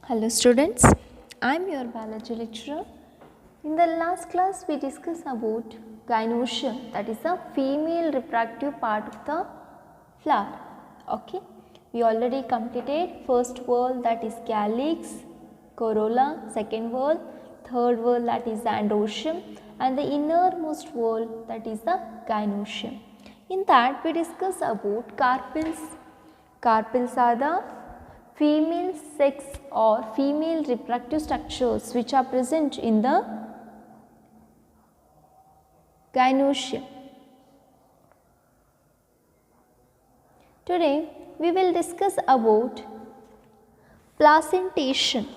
Hello students, I am your biology lecturer. In the last class we discussed about gynoecium, that is the female reproductive part of the flower. Okay, we already completed first whorl, that is calyx, corolla, second whorl, third whorl, that is the androecium, and the innermost whorl, that is the gynoecium. In that we discussed about carpels. Carpels are the female sex or female reproductive structures which are present in the gynoecium. Today we will discuss about placentation,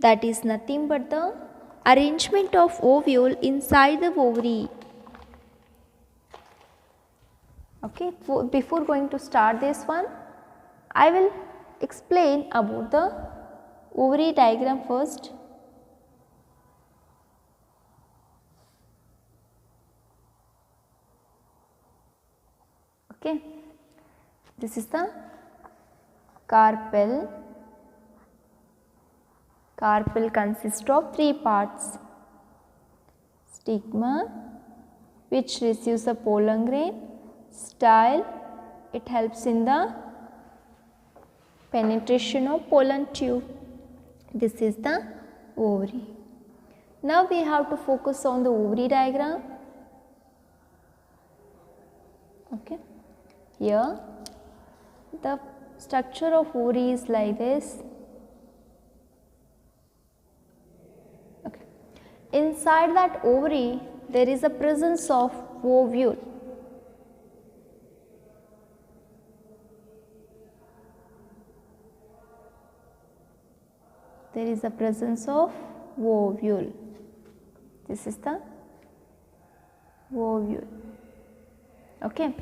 that is nothing but the arrangement of ovule inside the ovary. Okay, before going to start this one, I will explain about the ovary diagram first. Okay, this is the carpel. Carpel consists of three parts: stigma, which receives the pollen grain; style, it helps in the penetration of pollen tube. This is the ovary. Now we have to focus on the ovary diagram. Okay, here the structure of ovary is like this. Okay, inside that ovary there is a presence of ovule. There is a presence of ovule. This is the ovule. Okay.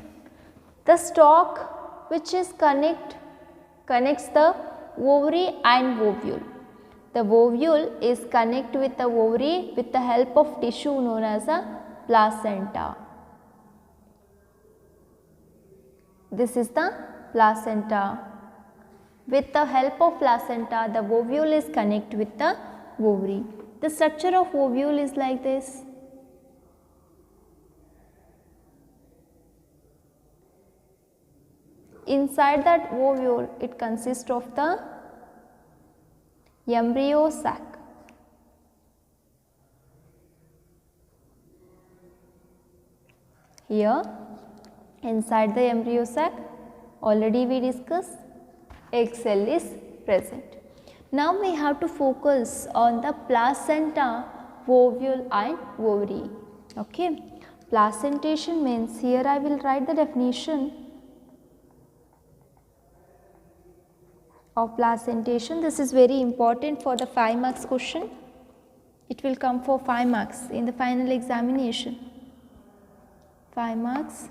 The stalk which is connects the ovary and ovule. The ovule is connected with the ovary with the help of tissue known as a placenta. This is the placenta. With the help of placenta, the ovule is connected with the ovary. The structure of ovule is like this. Inside that ovule, it consists of the embryo sac. Here, inside the embryo sac, already we discussed, egg cell is present. Now we have to focus on the placenta, ovule and ovary. Okay. Placentation means, here I will write the definition of placentation. This is very important for the 5 marks question. It will come for 5 marks in the final examination. 5 marks,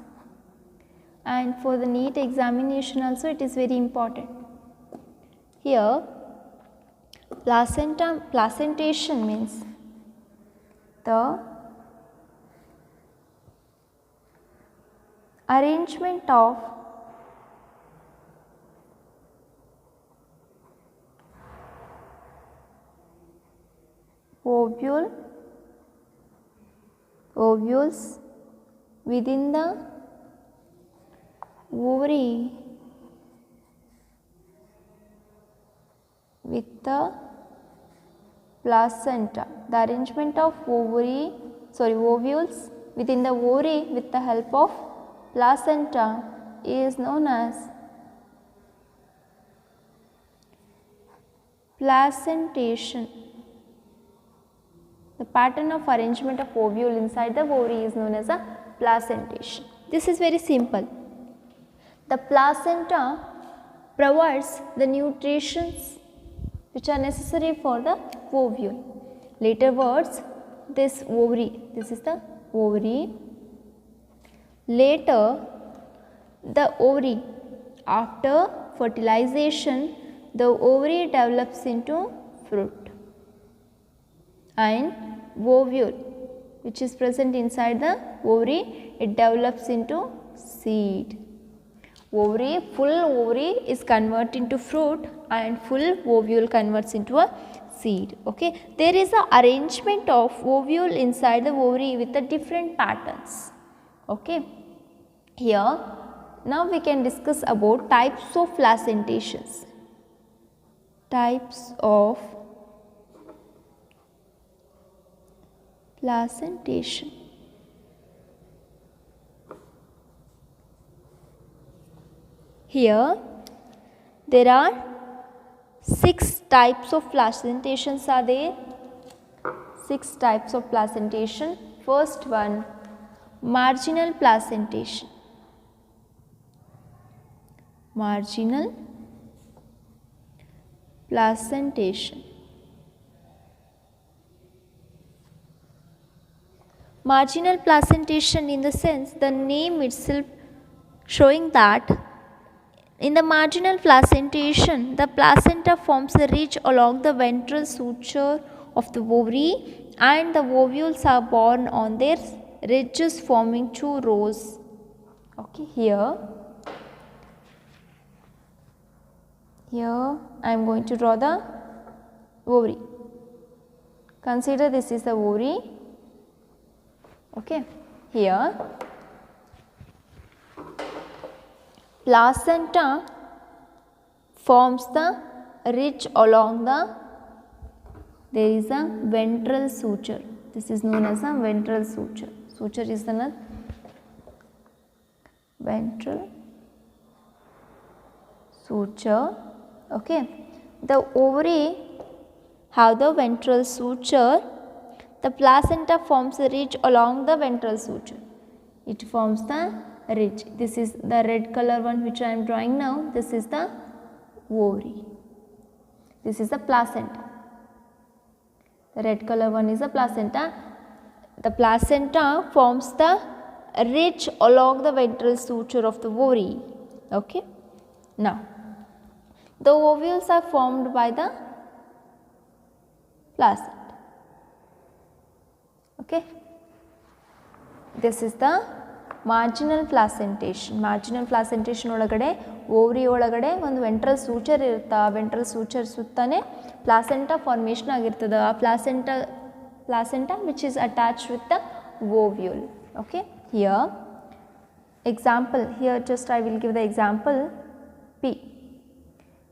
and for the NEET examination also it is very important. Here placentation means the arrangement of ovules within the ovary with the placenta. The arrangement of ovules within the ovary with the help of placenta is known as placentation. The pattern of arrangement of ovule inside the ovary is known as a placentation. This is very simple. The placenta provides the nutrients which are necessary for the ovule. Later words, this ovary, this is the ovary. Later, the ovary, after fertilization, the ovary develops into fruit, and ovule which is present inside the ovary, it develops into seed. ovary, full ovary is converted into fruit and full ovule converts into a seed. Okay, there is a arrangement of ovule inside the ovary with the different patterns. Okay, here now we can discuss about types of placentations. Types of placentation. Here there are 6 types of placentations are there. 6 types of placentation. First one, marginal placentation. Marginal placentation. Marginal placentation in the sense the name itself showing that in the marginal placentation the placenta forms a ridge along the ventral suture of the ovary and the ovules are born on their ridges forming 2 rows. Okay, here I am going to draw the ovary. Consider this is the ovary. Okay, here placenta forms the ridge along there is a ventral suture. This is known as a ventral suture. Suture is the ventral suture. Okay, the ovary have the ventral suture. The placenta forms a ridge along the ventral suture. It forms the ridge. This is the red color one which I am drawing now. This is the ovary. This is the placenta. The red color one is the placenta. The placenta forms the ridge along the ventral suture of the ovary. Okay. Now, the ovules are formed by the placenta. Okay. This is the marginal placentation. Marginal placentation ಒಳಗಡೆ ovary ಒಳಗಡೆ ಒಂದು ventral suture ಇರುತ್ತೆ. ಆ ventral suture ಸುತ್ತಾನೆ placenta formation ಆಗಿರ್ತದೆ. ಆ placenta which is attached with the ovule. Okay. Here example, here just I will give the example P.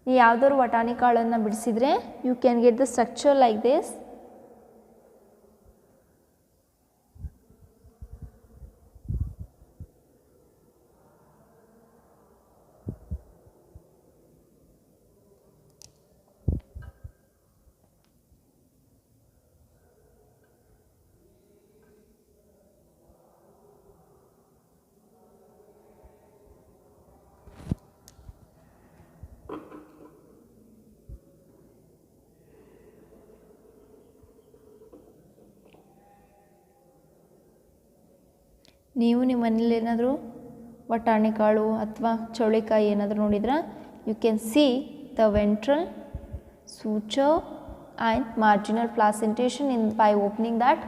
ನೀವು ಯಾವುದಾದ್ರು ವಟಾಣಿ ಕಾಳನ್ನು ಬಿಡಿಸಿದರೆ you can get the structure like this. ನೀವು ನಿಮ್ಮ ಮನೇಲಿ ಏನಾದರೂ ವಟಾಣಿ ಕಾಳು ಅಥವಾ ಚೌಳಿಕಾಯಿ ಏನಾದರೂ ನೋಡಿದ್ರೆ you can see the ventral suture and marginal placentation by opening that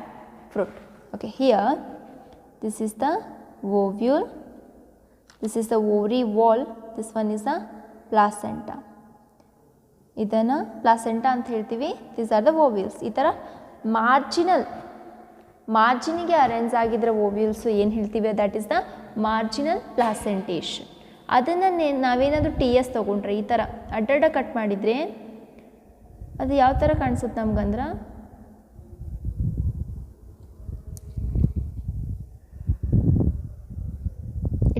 fruit. Okay, here this is the ovule, this is the ovary wall, this one is the placenta. ಇದನ್ನು placenta ಅಂತ ಹೇಳ್ತೀವಿ. These are the ovules. ಈ ಥರ ಮಾರ್ಜಿನಿಗೆ arrange ಆಗಿದ್ರೆ ಓವ್ಯೂಲ್ಸು ಏನು ಹೇಳ್ತೀವಿ that is the marginal placentation. ಅದನ್ನು ನಾವೇನಾದರೂ TS ತೊಗೊಂಡ್ರೆ ಈ ಥರ ಅಡ್ಡಡ್ಡ ಕಟ್ ಮಾಡಿದರೆ ಅದು ಯಾವ ಥರ ಕಾಣಿಸುತ್ತೆ ನಮ್ಗಂದ್ರೆ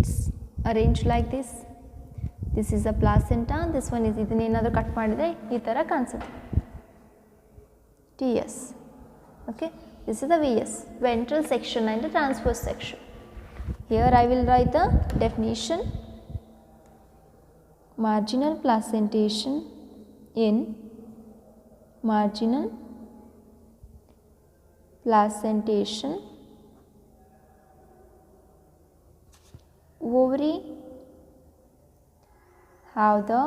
it's arrange like this. This is a placenta, this one is ಇದನ್ನೇನಾದರೂ ಕಟ್ ಮಾಡಿದರೆ ಈ ಥರ ಕಾಣಿಸುತ್ತೆ TS. Okay. This is the VS, ventral section and the transverse section. Here I will write the definition. Marginal placentation in marginal placentation ovary have the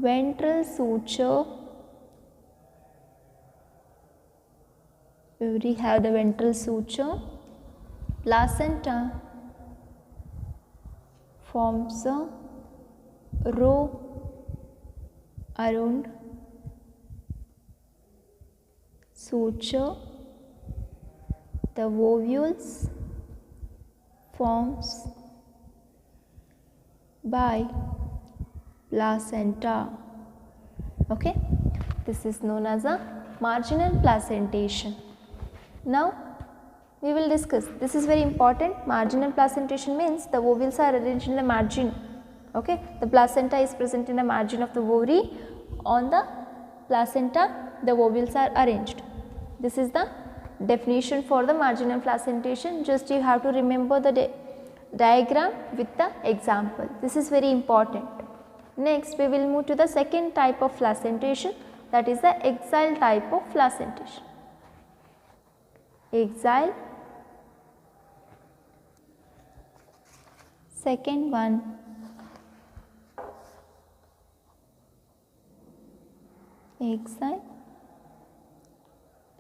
ventral suture. Ovary have the ventral suture. Placenta forms a row around suture. The ovules forms by placenta. Okay, this is known as a marginal placentation. Now we will discuss, this is very important. Marginal placentation means the ovules are arranged in the margin. Okay, the placenta is present in the margin of the ovary. On the placenta the ovules are arranged. This is the definition for the marginal placentation. Just you have to remember the diagram with the example. This is very important. Next we will move to the second type of placentation, that is the axile type of placentation. Axile, second one, axile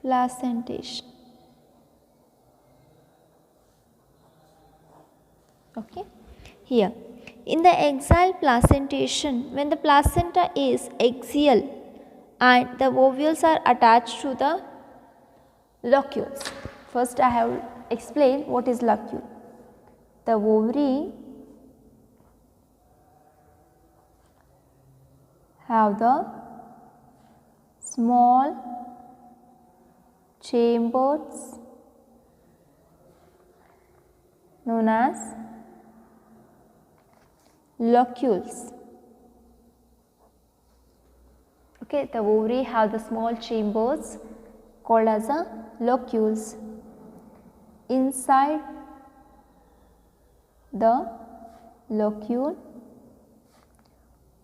placentation. Okay, here in the axile placentation, when the placenta is axial and the ovules are attached to the locules. First I have explained what is locule. The ovary have the small chambers known as locules. Okay, the ovary have the small chambers called as a locules. Inside the locule,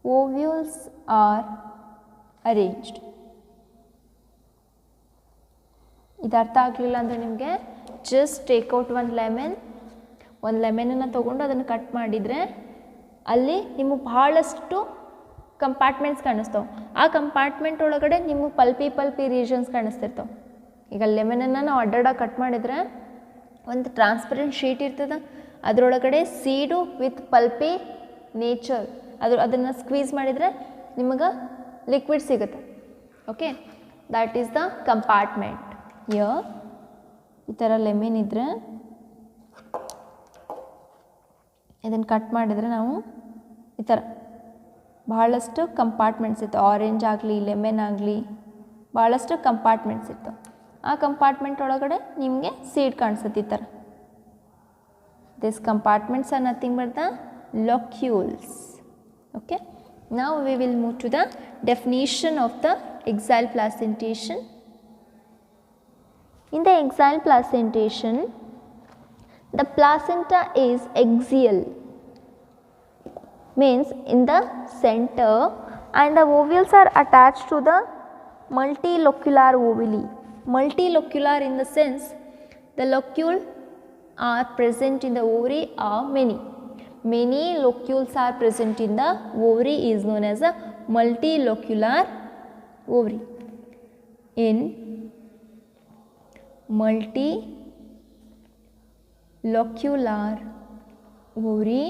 ovules are arranged. ಇದು ಅರ್ಥ ಆಗಲಿಲ್ಲ ಅಂದರೆ ನಿಮಗೆ just Takeout ಒಂದು ಲೆಮನನ್ನು ತೊಗೊಂಡು ಅದನ್ನು cut ಮಾಡಿದರೆ ಅಲ್ಲಿ ನಿಮಗೆ ಬಹಳಷ್ಟು ಕಂಪಾರ್ಟ್ಮೆಂಟ್ಸ್ ಕಾಣಿಸ್ತಾವೆ. ಆ ಕಂಪಾರ್ಟ್ಮೆಂಟ್ ಒಳಗಡೆ ನಿಮಗೆ ಪಲ್ಪಿ ರೀಜನ್ಸ್ ಕಾಣಿಸ್ತಿರ್ತಾವೆ. ಈಗ ಲೆಮನನ್ನು ನಾವು ಅಡ್ಡಾಡ ಕಟ್ ಮಾಡಿದರೆ ಒಂದು ಟ್ರಾನ್ಸ್ಪರೆಂಟ್ ಶೀಟ್ ಇರ್ತದೆ, ಅದರೊಳಗಡೆ ಸೀಡು ವಿತ್ ಪಲ್ಪಿ ನೇಚರ್, ಅದನ್ನು ಸ್ಕ್ವೀಸ್ ಮಾಡಿದರೆ ನಿಮಗೆ ಲಿಕ್ವಿಡ್ ಸಿಗುತ್ತೆ. Okay, that is the compartment. ಈ ಥರ ಲೆಮನ್ ಇದ್ದರೆ ಇದನ್ನು ಕಟ್ ಮಾಡಿದರೆ ನಾವು ಈ ಥರ ಬಹಳಷ್ಟು ಕಂಪಾರ್ಟ್ಮೆಂಟ್ಸ್ ಇರ್ತವೆ. ಆರೆಂಜ್ ಆಗಲಿ, ಲೆಮನ್ ಆಗಲಿ, ಭಾಳಷ್ಟು ಕಂಪಾರ್ಟ್ಮೆಂಟ್ಸ್ ಇರ್ತವೆ. ಆ ಕಂಪಾರ್ಟ್ಮೆಂಟ್ ಒಳಗಡೆ ನಿಮಗೆ ಸೀಡ್ ಕಾಣಿಸುತ್ತೆ ಈ ಥರ. This compartments are nothing but the locules. Okay, now we will move to the definition of the axile placentation. In the axile placentation, the placenta is axial, means in the center, and the ovules are attached to the multilocular ovuli. Multilocular in the sense the locule are present in the ovary are many. Many locules are present in the ovary is known as a multilocular ovary. In multilocular ovary,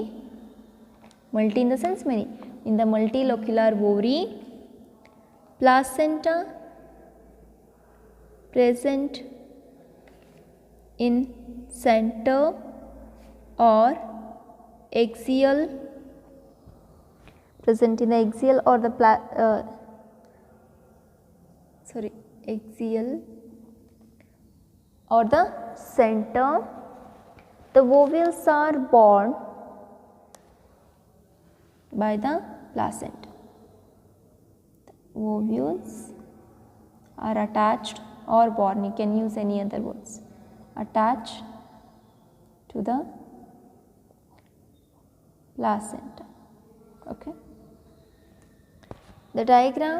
multi in the sense many, in the multilocular ovary, placenta present in center or axial, present in the axial or the axial or the center. The ovules are born by the placenta. The ovules are attached or born, you can use any other words, attached to the placenta. Okay, the diagram,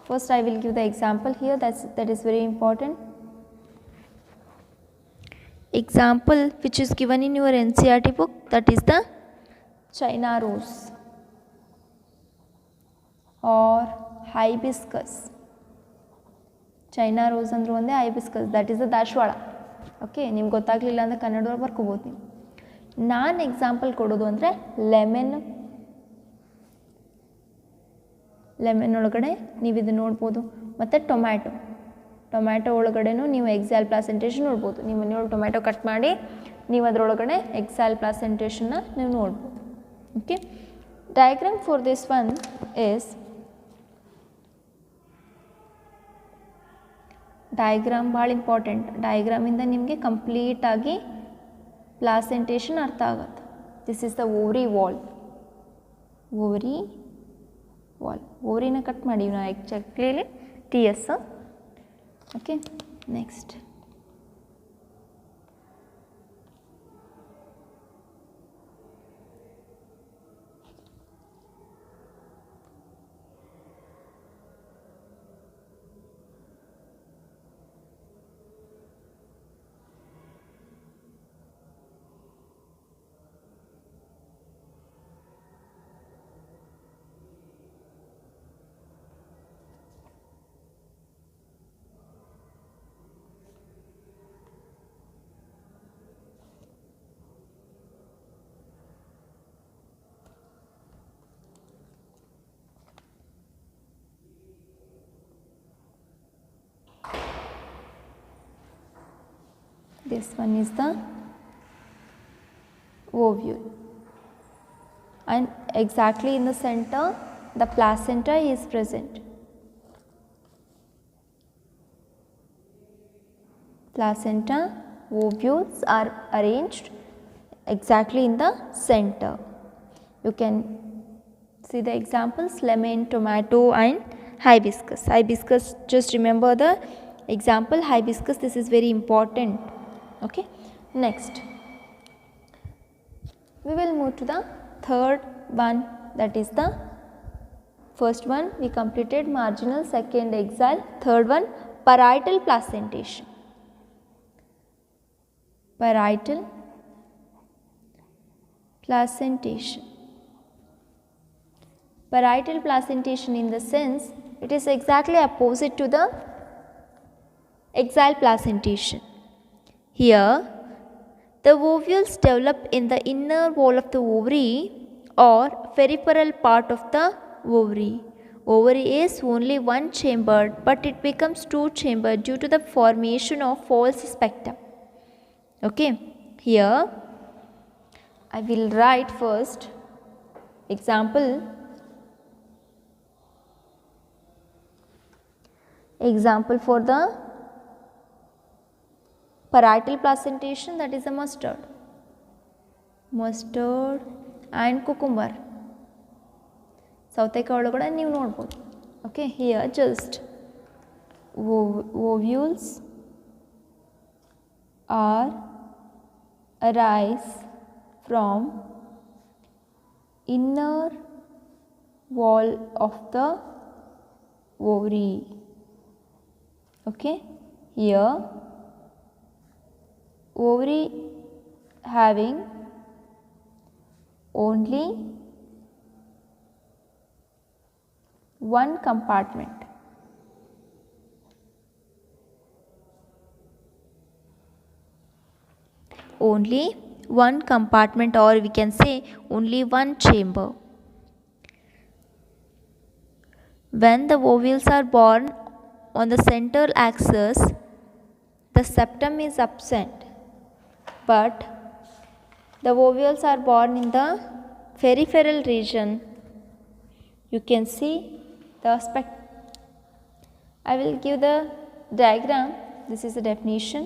first I will give the example here, that is very important. Example which is given in your NCERT book, that is the China rose or hibiscus. China rose ಅಂದ್ರೆ ಒಂದೇ hibiscus, that is the ದಾಸವಾಳ. Okay, ನಿಮ್ಗೆ ಗೊತ್ತಾಗಲಿಲ್ಲ ಅಂದರೆ ಕನ್ನಡದವ್ರು ಬರ್ಕೋಬೋದು ನೀವು. ನಾನು example ಕೊಡೋದು ಅಂದರೆ ಲೆಮನ್ ಒಳಗಡೆ ನೀವು ಇದು ನೋಡ್ಬೋದು. ಮತ್ತು ಟೊಮ್ಯಾಟೊ ಒಳಗಡೆನೂ ನೀವು ಎಕ್ಸಾಲ್ ಪ್ಲಾಸೆಂಟೇಷನ್ ನೋಡ್ಬೋದು. ನೀವು ಮನೆಯೊಳಗೆ ಟೊಮ್ಯಾಟೊ ಕಟ್ ಮಾಡಿ ನೀವು ಅದರೊಳಗಡೆ ಎಕ್ಸಾಲ್ ಪ್ಲಾಸೆಂಟೇಷನ್ನ ನೀವು ನೋಡ್ಬೋದು. Okay, diagram for this one is, diagram ಭಾಳ ಇಂಪಾರ್ಟೆಂಟ್. ಡಯಾಗ್ರಾಮಿಂದ ನಿಮಗೆ ಕಂಪ್ಲೀಟಾಗಿ ಪ್ಲಾಸೆಂಟೇಷನ್ ಅರ್ಥ ಆಗುತ್ತೆ. This is the ovary wall. ಓವರಿನ ಕಟ್ ಮಾಡೀವಿ ನಾವು exactly TS. Okay, next this one is the ovule, and exactly in the center the placenta is present. Placenta, ovules are arranged exactly in the center. You can see the examples: lemon, tomato and hibiscus. Just remember the example hibiscus, this is very important. Okay, next we will move to the third one, that is the first one we completed marginal, second exile, third one parietal placentation. Parietal placentation in the sense it is exactly opposite to the exile placentation. Here the ovules develop in the inner wall of the ovary or peripheral part of the ovary. Ovary is only one chambered, but it becomes two chambered due to the formation of false spectum. Okay, here I will write first example for the parietal placentation, that is a mustard and cucumber. ಸೌತೆಕಾಯಿ ಒಳಗಡೆ ನೀವು ನೋಡ್ಬೋದು. Okay, here just ovules are arise from inner wall of the ovary. Okay, here ovary having only one compartment. Only one compartment, or we can say only one chamber. When the ovules are born on the central axis, the septum is absent, but the ovules are born in the peripheral region. You can see the I will give the diagram. This is the definition.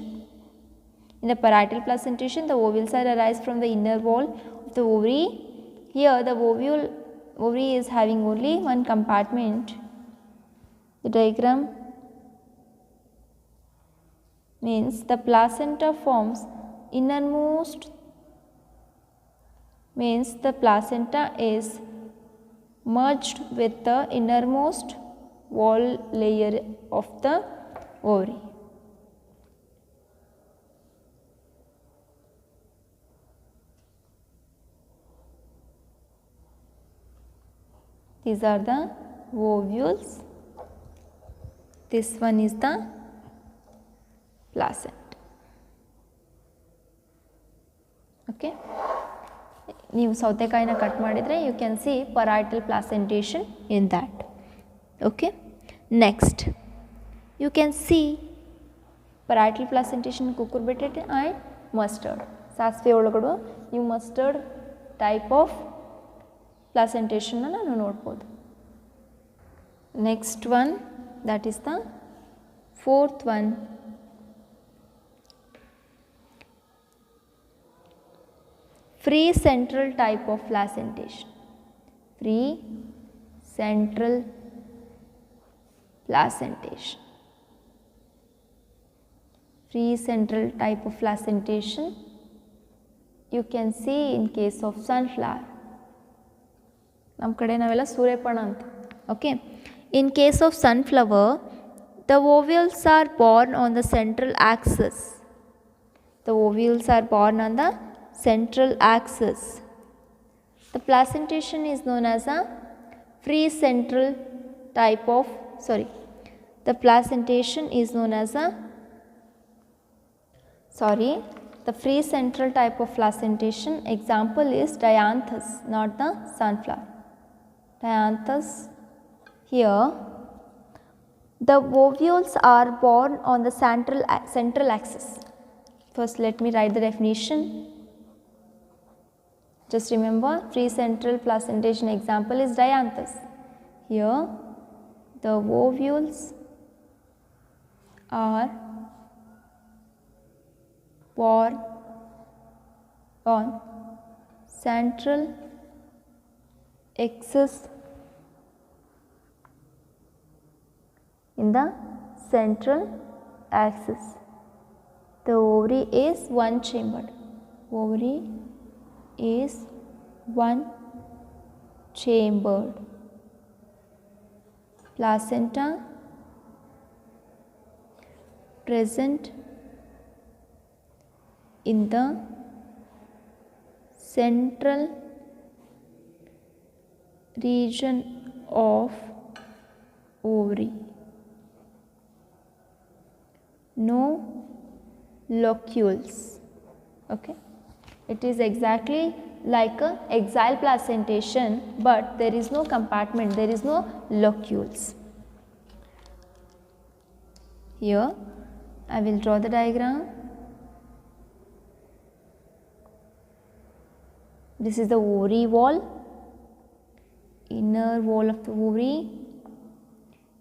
In the parietal placentation, the ovules are arise from the inner wall of the ovary. Here the ovary is having only one compartment. The diagram means the placenta forms innermost, means the placenta is merged with the innermost wall layer of the ovary. These are the ovules. This one is the placenta. Okay. ನೀವು ಸೌತೆಕಾಯಿನ cut ಮಾಡಿದರೆ you can see parietal placentation in that. Okay, next you can see parietal placentation cucurbita and mustard. ಸಾಸಿವೆ ಒಳಗಡೆ ನೀವು mustard type of ಪ್ಲಾಸೆಂಟೇಷನ್ನ ನಾನು ನೋಡ್ಬೋದು. Next one, that is the fourth one. Free central type of placentation. Free central placentation. Free central type of placentation you can see in case of sunflower. ನಮ್ಮ ಕಡೆ ನಾವೆಲ್ಲ ಸೂರ್ಯಪಾನ ಅಂತ. Okay, in case of sunflower the ovules are born on the central axis. The ovules are born on the central axis. The placentation is known as a free central type of, the placentation is known as a, the free central type of placentation example is dianthus, not the sunflower. Dianthus, here the ovules are born on the central axis. First let me write the definition. Just remember, free central placentation example is dianthus. Here the ovules are born on central axis in the central axis. The ovary is one chambered. Ovary is one chambered. Placenta present in the central region of ovary. No locules. Okay, it is exactly like a axile placentation, but there is no compartment, there is no locules. Here I will draw the diagram. This is the ovary wall, inner wall of the ovary.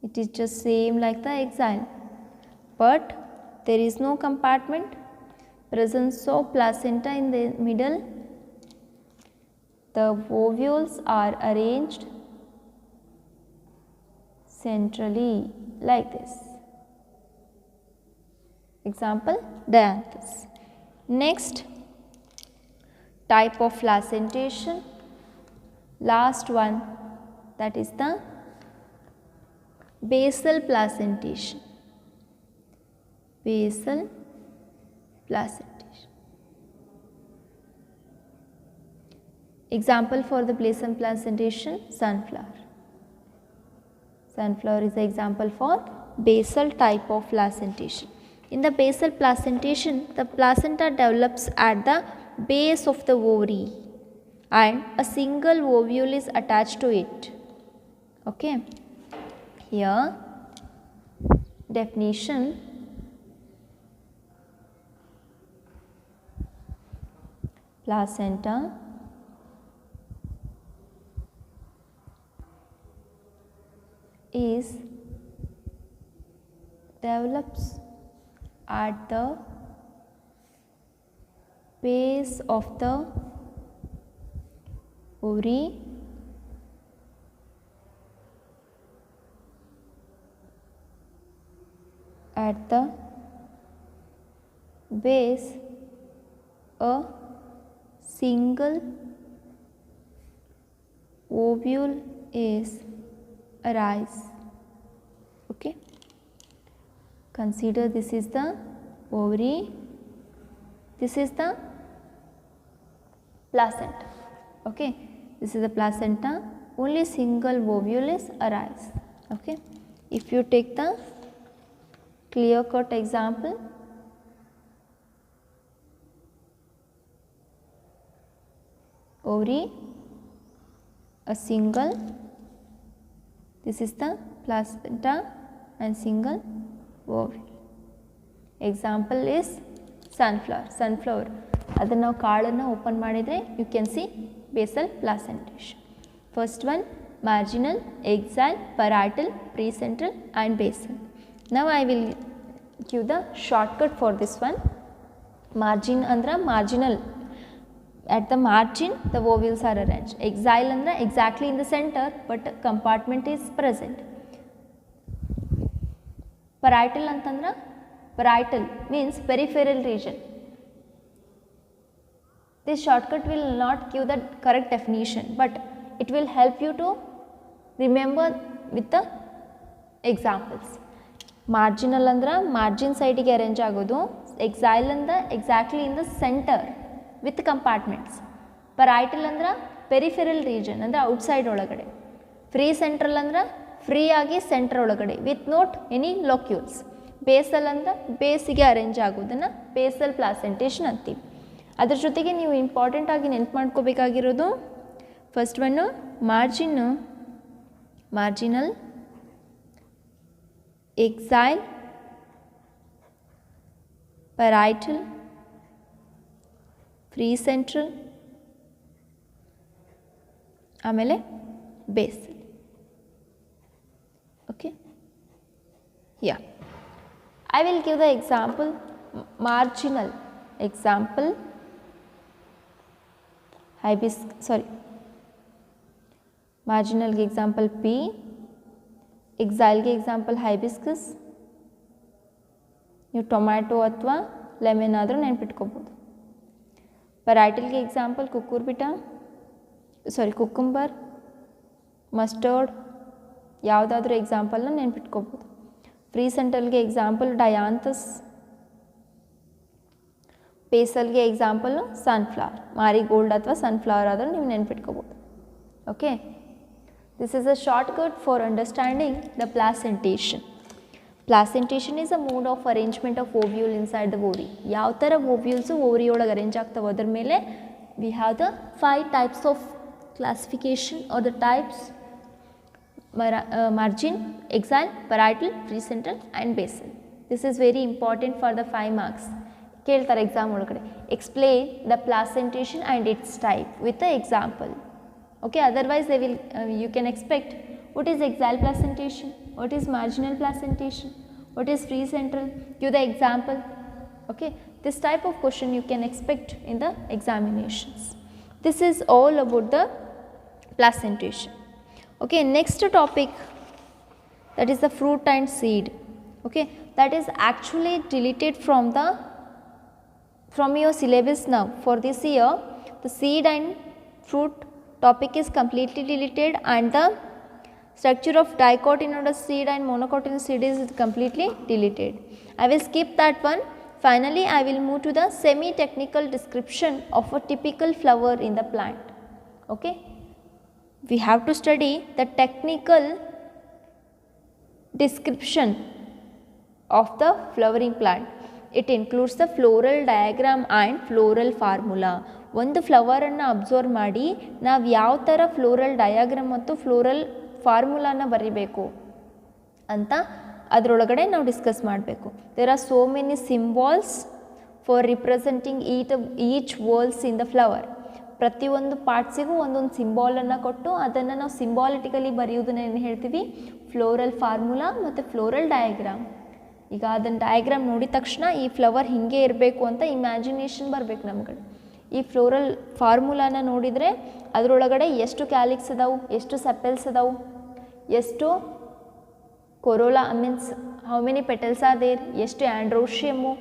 It is just same like the axile, but there is no compartment, presence of placenta in the middle. The ovules are arranged centrally like this. Example, dianthus. Next type of placentation, last one, that is the basal placentation. Basal placentation. Example for the basal placentation, sunflower. Sunflower is the example for basal type of placentation. In the basal placentation, the placenta develops at the base of the ovary and a single ovule is attached to it. Okay, here definition. Placenta is develops at the base of the ovary at the base a single ovule is arise. Okay, consider this is the ovary, this is the placenta. Okay, this is the placenta, only single ovule is arise. Okay, if you take the clear cut example, ovary, a single, this is the placenta and single ovary. Example is sunflower. ಅದನ್ನು ನಾವು ಕಾಳನ್ನು open ಮಾಡಿದರೆ you can see basal placentation. First one marginal, axial, parietal, precentral and basal. Now I will give the shortcut for this one. Margin andra marginal, at the margin the ovules are arranged. Axial andra exactly in the center but compartment is present. Parietal antandra, parietal means peripheral region. This shortcut will not give the correct definition but it will help you to remember with the examples. Marginal andra margin side ge arrange agodu, axial andra exactly in the center with compartments. Parietal andra peripheral region andra outside olagade. Free central andra free agi center olagade with not any locules. Basal andra base ge arrange agodana basal placentation antivi. ಅದರ ಜೊತೆಗೆ ನೀವು important ಆಗಿ ನೆನಪು ಮಾಡ್ಕೋಬೇಕಾಗಿರೋದು first one marginal, axile, parietal, free central, ಆಮೇಲೆ basal. Okay, yeah I will give the example. Marginal example marginal के example P, axial के example hibiscus, ನೀವು ಟೊಮ್ಯಾಟೊ ಅಥವಾ ಲೆಮನ್ ಆದರೂ ನೆನ್ಪಿಟ್ಕೋಬೋದು. parietal के example ಕುಕ್ಕುಂಬರ್, ಮಸ್ಟರ್ಡ್ ಯಾವುದಾದ್ರೂ ಎಕ್ಸಾಂಪಲ್ನ ನೆನ್ಪಿಟ್ಕೋಬೋದು. ಫ್ರೀ ಸೆಂಟ್ರಲ್ಗೆ ಎಕ್ಸಾಂಪಲ್ ಡಯಾಂಥಸ್, ಬೇಸಲ್ಗೆ ಎಕ್ಸಾಂಪಲ್ ಸನ್ಫ್ಲವರ್, ಮಾರಿಗೋಲ್ಡ್ ಅಥವಾ ಸನ್ಫ್ಲವರ್ ಆದರೂ ನೀವು ನೆನ್ಪಿಟ್ಕೋಬೋದು. Okay, this is a shortcut for understanding the placentation. Placentation is a mode of arrangement of ovule inside the ovary. ಯಾವ ಥರ ovules ovary ಒಳಗೆ ಅರೇಂಜ್ ಆಗ್ತವೆ ಅದರ ಮೇಲೆ we have the 5 types of classification or the types: margin, axial, parietal, precentral and basal. This is very important for the 5 marks. ಕೇಳ್ತಾರೆ exam ಒಳಗಡೆ. Explain the placentation and its type with the example. Okay, otherwise they will you can expect what is axial placentation, what is marginal placentation, what is free central, give the example. Okay, this type of question you can expect in the examinations. This is all about the placentation. Okay, next topic, that is the fruit and seed. Okay, that is actually deleted from your syllabus now. For this year the seed and fruit topic is completely deleted and the structure of dicotyledonous seed and monocotyledonous seed is completely deleted. I will skip that one. Finally, I will move to the semi-technical description of a typical flower in the plant. Okay, we have to study the technical description of the flowering plant. It includes the floral diagram and floral formula. ಒಂದು ಫ್ಲವರನ್ನು observe ಮಾಡಿ ನಾವು ಯಾವ ಥರ floral diagram ಮತ್ತು floral ಫಾರ್ಮುಲಾನ ಬರೀಬೇಕು ಅಂತ ಅದರೊಳಗಡೆ ನಾವು ಡಿಸ್ಕಸ್ ಮಾಡಬೇಕು. There are so many symbols for representing each whorls in the flower. ಪ್ರತಿಯೊಂದು ಪಾರ್ಟ್ಸಿಗೂ ಒಂದೊಂದು ಸಿಂಬಾಲನ್ನು ಕೊಟ್ಟು ಅದನ್ನು ನಾವು ಸಿಂಬಾಲಿಟಿಕಲಿ ಬರೆಯೋದನ್ನ ಏನು ಹೇಳ್ತೀವಿ, ಫ್ಲೋರಲ್ ಫಾರ್ಮುಲಾ ಮತ್ತು ಫ್ಲೋರಲ್ ಡಯಾಗ್ರಾಮ್. ಈಗ ಅದನ್ನು ಡಯಾಗ್ರಾಮ್ ನೋಡಿದ ತಕ್ಷಣ ಈ ಫ್ಲವರ್ ಹೀಗೆ ಇರಬೇಕು ಅಂತ ಇಮ್ಯಾಜಿನೇಷನ್ ಬರಬೇಕು ನಮ್ಗೆ. ಈ ಫ್ಲೋರಲ್ ಫಾರ್ಮುಲಾನ ನೋಡಿದರೆ ಅದರೊಳಗಡೆ ಎಷ್ಟು ಕ್ಯಾಲಿಕ್ಸ್ ಅದಾವು, ಎಷ್ಟು ಸೆಪೆಲ್ಸ್ ಅದಾವು, ಎಷ್ಟು corolla means how many petals are there, ಎಷ್ಟು ಆ್ಯಂಡ್ರೋಷಿಯಮ್ಮು,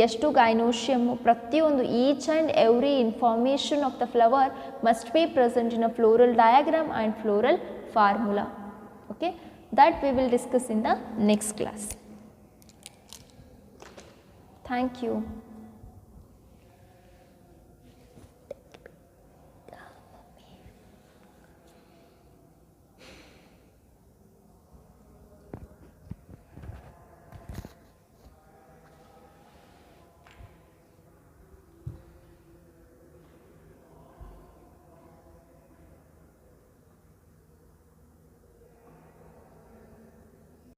ಎಷ್ಟು ಗೈನೋಷಿಯಮ್ಮು, ಪ್ರತಿಯೊಂದು each and every information of the flower must be present in a floral diagram and floral formula. Okay, that we will discuss in the next class. Thank you.